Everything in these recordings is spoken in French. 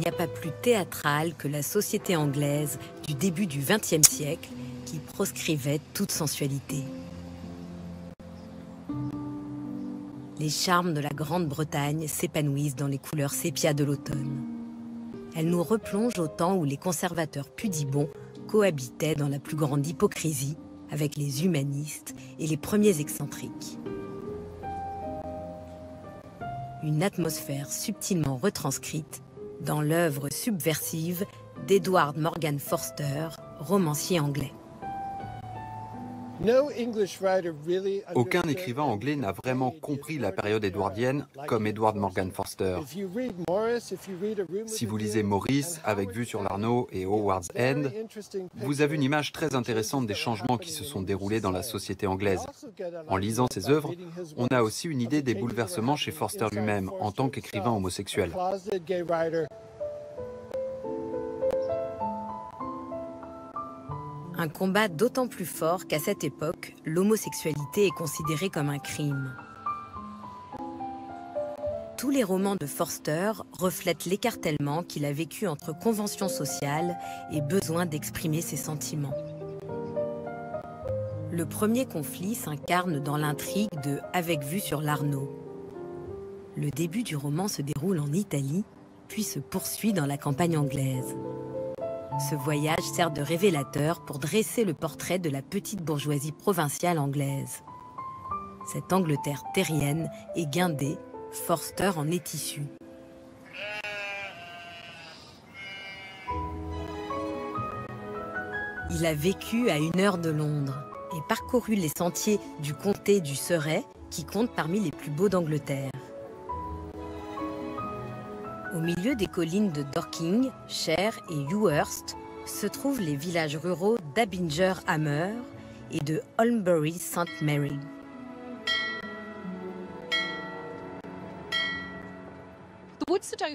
a pas plus théâtral que la société anglaise du début du XXe siècle qui proscrivait toute sensualité. Les charmes de la Grande-Bretagne s'épanouissent dans les couleurs sépia de l'automne. Elle nous replonge au temps où les conservateurs pudibonds cohabitaient dans la plus grande hypocrisie avec les humanistes et les premiers excentriques. Une atmosphère subtilement retranscrite dans l'œuvre subversive d'Edward Morgan Forster, romancier anglais. Aucun écrivain anglais n'a vraiment compris la période édouardienne comme Edward Morgan Forster. Si vous lisez Maurice, Avec vue sur l'Arno et Howard's End, vous avez une image très intéressante des changements qui se sont déroulés dans la société anglaise. En lisant ses œuvres, on a aussi une idée des bouleversements chez Forster lui-même en tant qu'écrivain homosexuel. Un combat d'autant plus fort qu'à cette époque, l'homosexualité est considérée comme un crime. Tous les romans de Forster reflètent l'écartèlement qu'il a vécu entre conventions sociales et besoin d'exprimer ses sentiments. Le premier conflit s'incarne dans l'intrigue de Avec vue sur l'Arno. Le début du roman se déroule en Italie, puis se poursuit dans la campagne anglaise. Ce voyage sert de révélateur pour dresser le portrait de la petite bourgeoisie provinciale anglaise. Cette Angleterre terrienne et guindée, Forster en est issu. Il a vécu à 1 heure de Londres et parcouru les sentiers du comté du Surrey, qui compte parmi les plus beaux d'Angleterre. Au milieu des collines de Dorking, Cher et Ewhurst se trouvent les villages ruraux d'Abinger Hammer et de Holmbury St Mary.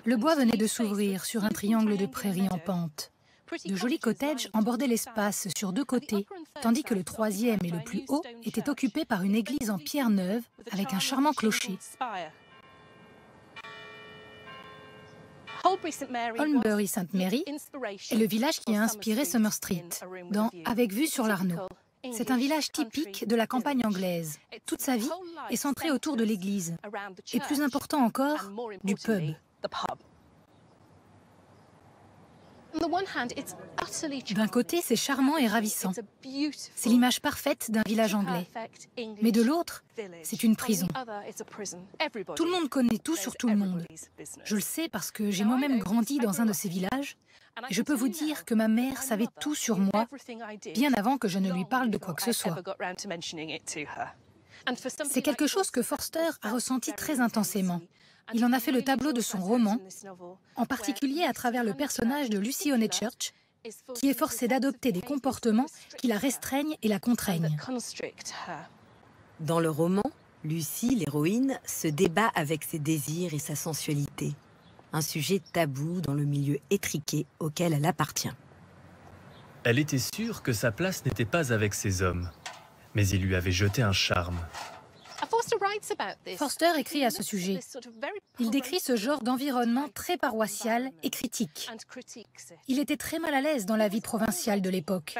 Le bois venait de s'ouvrir sur un triangle de prairies en pente. De jolis cottages embordaient l'espace sur 2 côtés, tandis que le 3e et le plus haut était occupé par une église en pierre neuve avec un charmant clocher. Holmbury St Mary est le village qui a inspiré Summer Street, dans Avec vue sur l'Arno. C'est un village typique de la campagne anglaise. Toute sa vie est centrée autour de l'église. Et plus important encore, du pub. D'un côté, c'est charmant et ravissant. C'est l'image parfaite d'un village anglais. Mais de l'autre, c'est une prison. Tout le monde connaît tout sur tout le monde. Je le sais parce que j'ai moi-même grandi dans un de ces villages. Et je peux vous dire que ma mère savait tout sur moi, bien avant que je ne lui parle de quoi que ce soit. C'est quelque chose que Forster a ressenti très intensément. Il en a fait le tableau de son roman, en particulier à travers le personnage de Lucy Honeychurch, qui est forcée d'adopter des comportements qui la restreignent et la contraignent. Dans le roman, Lucy, l'héroïne, se débat avec ses désirs et sa sensualité. Un sujet tabou dans le milieu étriqué auquel elle appartient. Elle était sûre que sa place n'était pas avec ces hommes, mais il lui avait jeté un charme. Forster écrit à ce sujet. Il décrit ce genre d'environnement très paroissial et critique. Il était très mal à l'aise dans la vie provinciale de l'époque.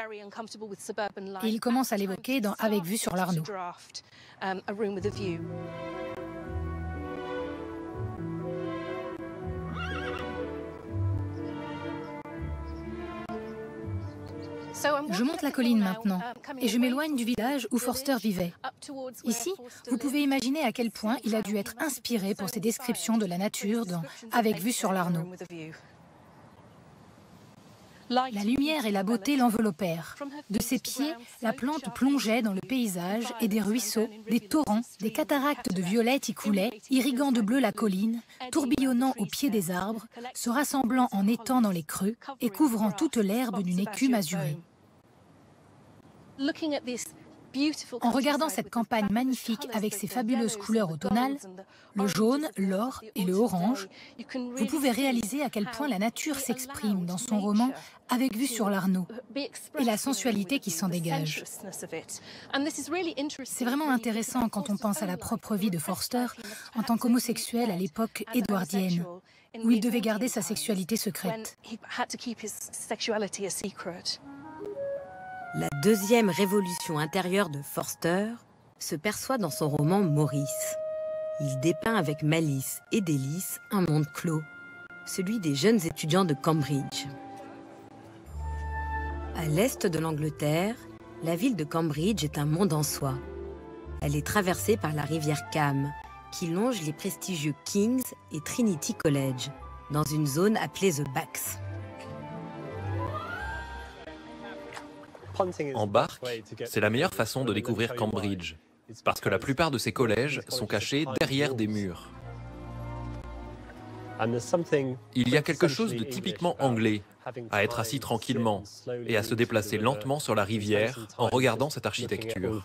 Et il commence à l'évoquer dans Avec vue sur l'Arno. Je monte la colline maintenant et je m'éloigne du village où Forster vivait. Ici, vous pouvez imaginer à quel point il a dû être inspiré pour ses descriptions de la nature dans Avec vue sur l'Arno. La lumière et la beauté l'enveloppèrent. De ses pieds, la plante plongeait dans le paysage et des ruisseaux, des torrents, des cataractes de violettes y coulaient, irriguant de bleu la colline, tourbillonnant au pied des arbres, se rassemblant en étangs dans les creux et couvrant toute l'herbe d'une écume azurée. En regardant cette campagne magnifique avec ses fabuleuses couleurs automnales, le jaune, l'or et le orange, vous pouvez réaliser à quel point la nature s'exprime dans son roman Avec vue sur l'Arno et la sensualité qui s'en dégage. C'est vraiment intéressant quand on pense à la propre vie de Forster en tant qu'homosexuel à l'époque édouardienne. où il devait garder sa sexualité secrète. La deuxième révolution intérieure de Forster se perçoit dans son roman Maurice. Il dépeint avec malice et délice un monde clos, celui des jeunes étudiants de Cambridge. À l'est de l'Angleterre, la ville de Cambridge est un monde en soi. Elle est traversée par la rivière Cam, qui longe les prestigieux King's et Trinity College, dans une zone appelée The Backs. En barque, c'est la meilleure façon de découvrir Cambridge, parce que la plupart de ces collèges sont cachés derrière des murs. Il y a quelque chose de typiquement anglais à être assis tranquillement et à se déplacer lentement sur la rivière en regardant cette architecture.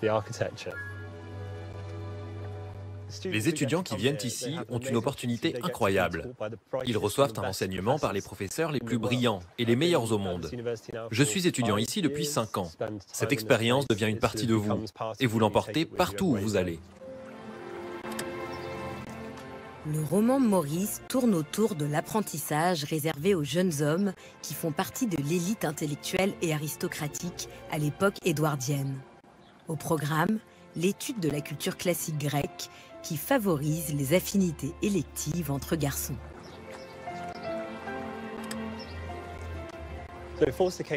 Les étudiants qui viennent ici ont une opportunité incroyable. Ils reçoivent un enseignement par les professeurs les plus brillants et les meilleurs au monde. Je suis étudiant ici depuis 5 ans. Cette expérience devient une partie de vous et vous l'emportez partout où vous allez. Le roman Maurice tourne autour de l'apprentissage réservé aux jeunes hommes qui font partie de l'élite intellectuelle et aristocratique à l'époque édouardienne. Au programme, l'étude de la culture classique grecque qui favorise les affinités électives entre garçons.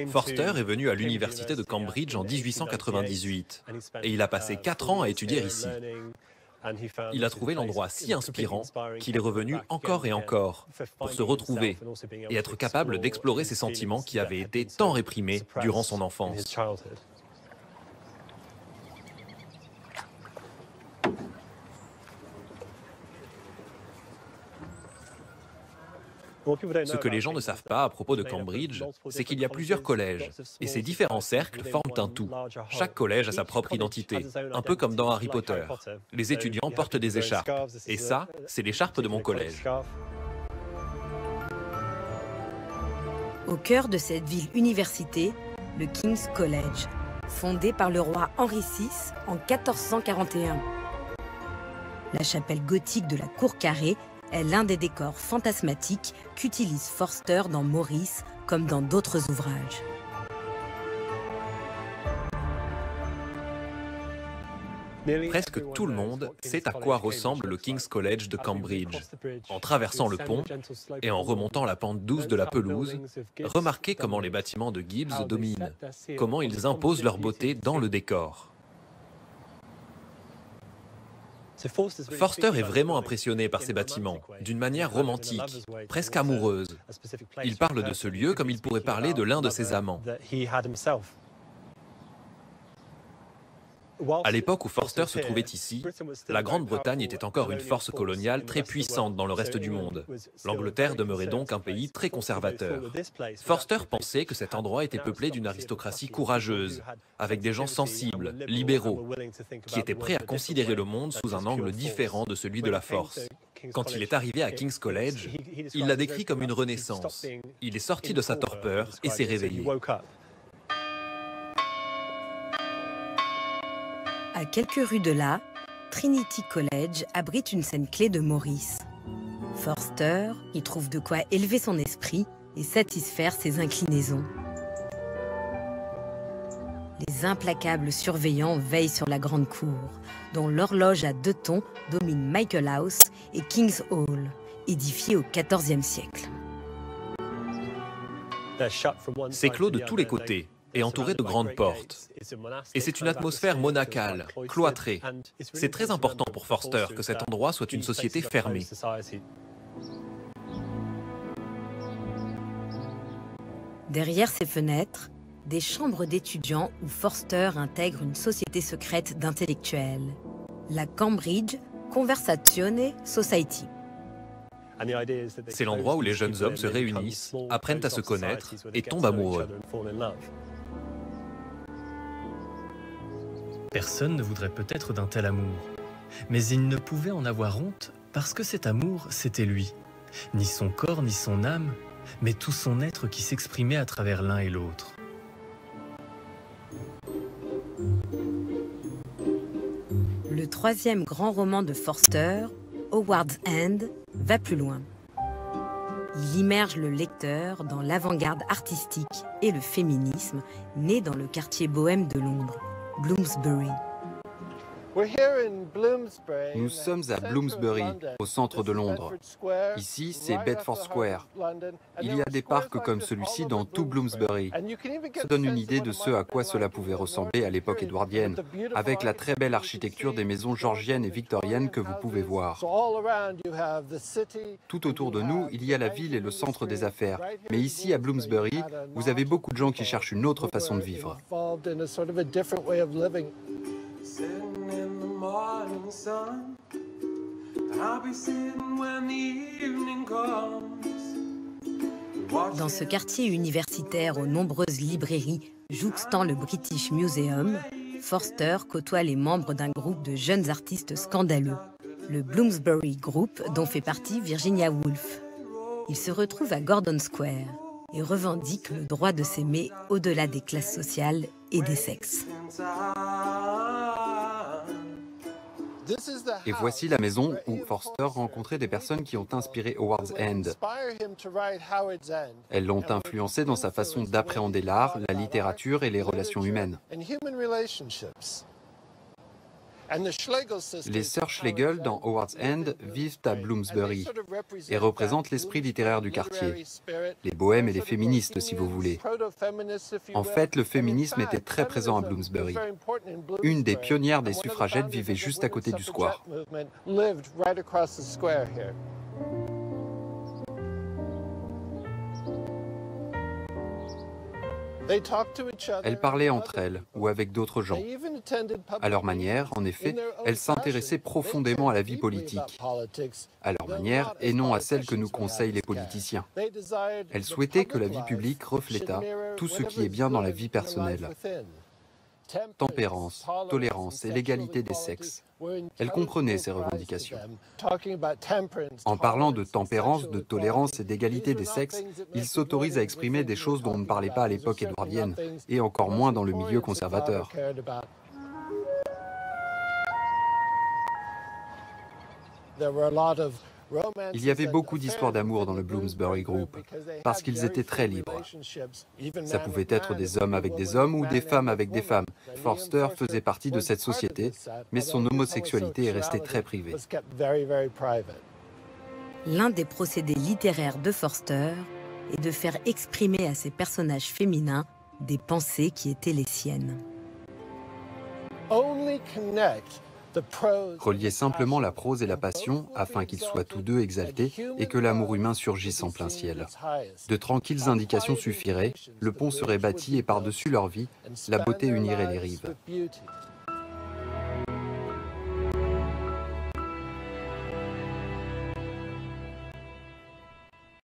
Forster est venu à l'université de Cambridge en 1898 et il a passé 4 ans à étudier ici. Il a trouvé l'endroit si inspirant qu'il est revenu encore et encore pour se retrouver et être capable d'explorer ses sentiments qui avaient été tant réprimés durant son enfance. Ce que les gens ne savent pas à propos de Cambridge, c'est qu'il y a plusieurs collèges, et ces différents cercles forment un tout. Chaque collège a sa propre identité, un peu comme dans Harry Potter. Les étudiants portent des écharpes, et ça, c'est l'écharpe de mon collège. Au cœur de cette ville-université, le King's College, fondé par le roi Henri VI en 1441. La chapelle gothique de la cour carrée est l'un des décors fantasmatiques qu'utilise Forster dans Maurice comme dans d'autres ouvrages. Presque tout le monde sait à quoi ressemble le King's College de Cambridge. En traversant le pont et en remontant la pente douce de la pelouse, remarquez comment les bâtiments de Gibbs dominent, comment ils imposent leur beauté dans le décor. Forster est vraiment impressionné par ces bâtiments, d'une manière romantique, presque amoureuse. Il parle de ce lieu comme il pourrait parler de l'un de ses amants. À l'époque où Forster se trouvait ici, la Grande-Bretagne était encore une force coloniale très puissante dans le reste du monde. L'Angleterre demeurait donc un pays très conservateur. Forster pensait que cet endroit était peuplé d'une aristocratie courageuse, avec des gens sensibles, libéraux, qui étaient prêts à considérer le monde sous un angle différent de celui de la force. Quand il est arrivé à King's College, il l'a décrit comme une renaissance. Il est sorti de sa torpeur et s'est réveillé. À quelques rues de là, Trinity College abrite une scène clé de Maurice. Forster y trouve de quoi élever son esprit et satisfaire ses inclinaisons. Les implacables surveillants veillent sur la grande cour, dont l'horloge à 2 tons domine Michael House et King's Hall, édifiés au XIVe siècle. C'est clos de tous les côtés et entouré de grandes portes. Et c'est une atmosphère monacale, cloîtrée. C'est très important pour Forster que cet endroit soit une société fermée. Derrière ces fenêtres, des chambres d'étudiants où Forster intègre une société secrète d'intellectuels, la Cambridge Conversazione Society. C'est l'endroit où les jeunes hommes se réunissent, apprennent à se connaître et tombent amoureux. Personne ne voudrait peut-être d'un tel amour, mais il ne pouvait en avoir honte parce que cet amour, c'était lui. Ni son corps, ni son âme, mais tout son être qui s'exprimait à travers l'un et l'autre. Le troisième grand roman de Forster, Howard's End, va plus loin. Il immerge le lecteur dans l'avant-garde artistique et le féminisme né dans le quartier bohème de Londres, Bloomsbury. Nous sommes à Bloomsbury, au centre de Londres. Ici, c'est Bedford Square. Il y a des parcs comme celui-ci dans tout Bloomsbury. Ça donne une idée de ce à quoi cela pouvait ressembler à l'époque édouardienne, avec la très belle architecture des maisons georgiennes et victoriennes que vous pouvez voir. Tout autour de nous, il y a la ville et le centre des affaires. Mais ici, à Bloomsbury, vous avez beaucoup de gens qui cherchent une autre façon de vivre. Dans ce quartier universitaire aux nombreuses librairies jouxtant le British Museum, Forster côtoie les membres d'un groupe de jeunes artistes scandaleux, le Bloomsbury Group, dont fait partie Virginia Woolf. Il se retrouve à Gordon Square et revendique le droit de s'aimer au-delà des classes sociales et des sexes. Et voici la maison où Forster rencontrait des personnes qui ont inspiré Howard's End. Elles l'ont influencé dans sa façon d'appréhender l'art, la littérature et les relations humaines. Les sœurs Schlegel dans Howard's End vivent à Bloomsbury et représentent l'esprit littéraire du quartier, les bohèmes et les féministes si vous voulez. En fait, le féminisme était très présent à Bloomsbury. Une des pionnières des suffragettes vivait juste à côté du square. Elles parlaient entre elles ou avec d'autres gens. À leur manière, en effet, elles s'intéressaient profondément à la vie politique, à leur manière et non à celle que nous conseillent les politiciens. Elles souhaitaient que la vie publique reflétât tout ce qui est bien dans la vie personnelle. Tempérance, tolérance et l'égalité des sexes. Elles comprenaient ces revendications. En parlant de tempérance, de tolérance et d'égalité des sexes, ils s'autorisent à exprimer des choses dont on ne parlait pas à l'époque édouardienne, et encore moins dans le milieu conservateur. Il y avait beaucoup d'histoires d'amour dans le Bloomsbury Group, parce qu'ils étaient très libres. Ça pouvait être des hommes avec des hommes ou des femmes avec des femmes. Forster faisait partie de cette société, mais son homosexualité est restée très privée. L'un des procédés littéraires de Forster est de faire exprimer à ses personnages féminins des pensées qui étaient les siennes. Relier simplement la prose et la passion afin qu'ils soient tous deux exaltés et que l'amour humain surgisse en plein ciel. De tranquilles indications suffiraient, le pont serait bâti et par-dessus leur vie, la beauté unirait les rives.